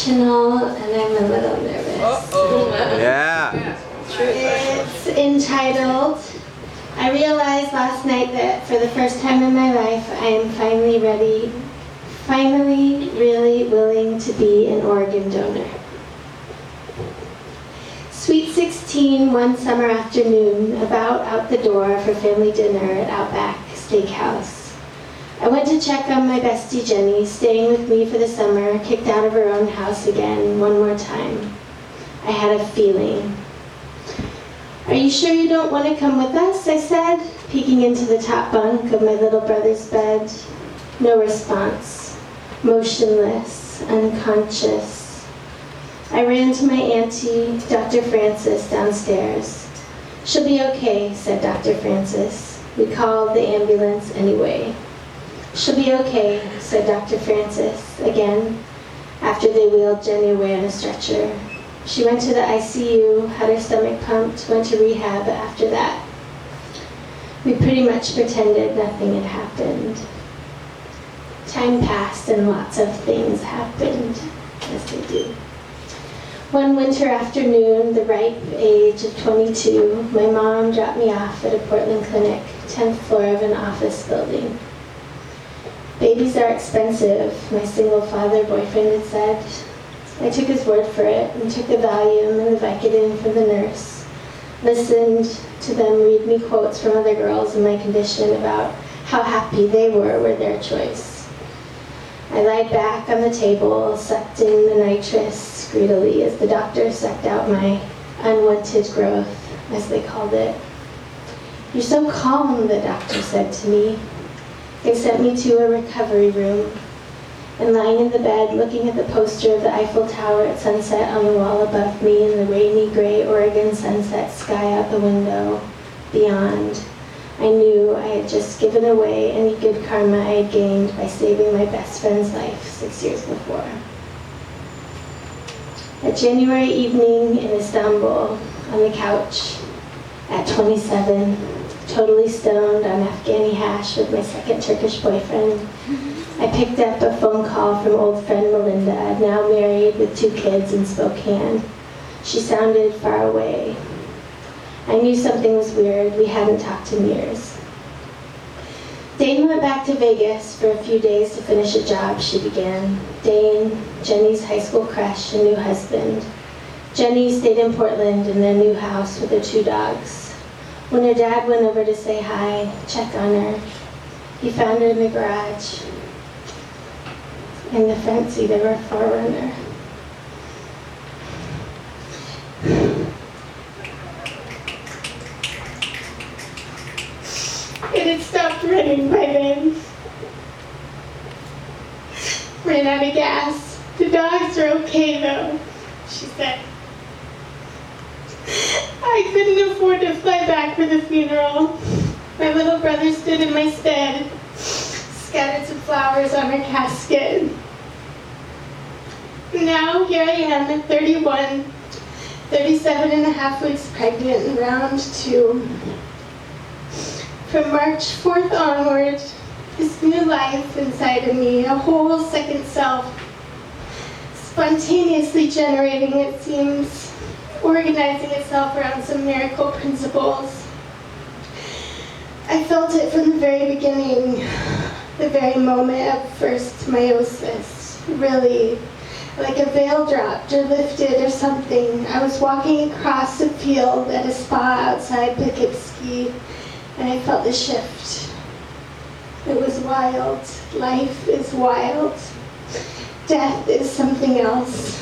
emotional and I'm a little nervous. Yeah. It's entitled, I realized last night that for the first time in my life, I am finally really willing to be an organ donor. Sweet 16, one summer afternoon, about out the door for family dinner at Outback Steakhouse. I went to check on my bestie Jenny, staying with me for the summer, kicked out of her own house again, one more time. I had a feeling. "Are you sure you don't want to come with us?" I said, peeking into the top bunk of my little brother's bed. No response. Motionless, unconscious. I ran to my auntie, Dr. Francis, downstairs. "She'll be okay," said Dr. Francis. We called the ambulance anyway. "She'll be okay," said Dr. Francis, again, after they wheeled Jenny away on a stretcher. She went to the ICU, had her stomach pumped, went to rehab after that. We pretty much pretended nothing had happened. Time passed and lots of things happened, as they do. One winter afternoon, the ripe age of 22, my mom dropped me off at a Portland clinic, 10th floor of an office building. "Babies are expensive," my single father boyfriend had said. I took his word for it and took the Valium and the Vicodin from the nurse, listened to them read me quotes from other girls in my condition about how happy they were with their choice. I lied back on the table, sucked in the nitrous greedily as the doctor sucked out my unwanted growth, as they called it. "You're so calm," the doctor said to me. They sent me to a recovery room, and lying in the bed, looking at the poster of the Eiffel Tower at sunset on the wall above me and the rainy gray Oregon sunset sky out the window, beyond, I knew I had just given away any good karma I had gained by saving my best friend's life 6 years before. A January evening in Istanbul, on the couch, at 27, totally stoned on Afghani hash with my second Turkish boyfriend, I picked up a phone call from old friend Melinda, now married with 2 kids in Spokane. She sounded far away. I knew something was weird. We hadn't talked in years. Dane went back to Vegas for a few days to finish a job she began. Dane, Jenny's high school crush and new husband. Jenny stayed in Portland in their new house with their 2 dogs. When her dad went over to say hi, check on her, he found her in the garage, in the front seat of her 4Runner. It had stopped running by then. Ran out of gas. "The dogs are okay though," she said. I couldn't afford to fly back for the funeral. My little brother stood in my stead, scattered some flowers on her casket. Now here I am at 31, 37 and a half weeks pregnant and round 2. From March 4th onward, this new life inside of me, a whole second self, spontaneously generating, it seems, organizing itself around some miracle principles. I felt it from the very beginning, the very moment of first meiosis, really, like a veil dropped or lifted or something. I was walking across a field at a spa outside Poughkeepsie, and I felt the shift. It was wild. Life is wild. Death is something else.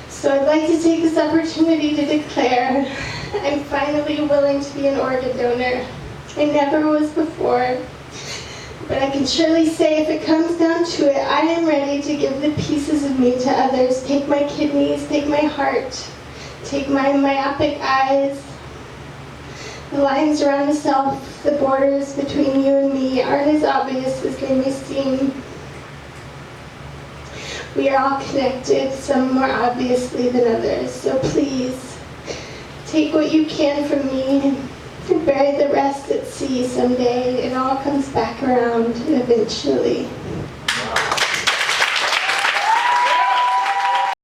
So I'd like to take this opportunity to declare I'm finally willing to be an organ donor. I never was before, but I can surely say if it comes down to it, I am ready to give the pieces of me to others. Take my kidneys, take my heart, take my myopic eyes. The lines around the self, the borders between you and me aren't as obvious as they may seem. We are all connected, some more obviously than others, so please, take what you can from me and bury the rest at sea someday. It all comes back around eventually.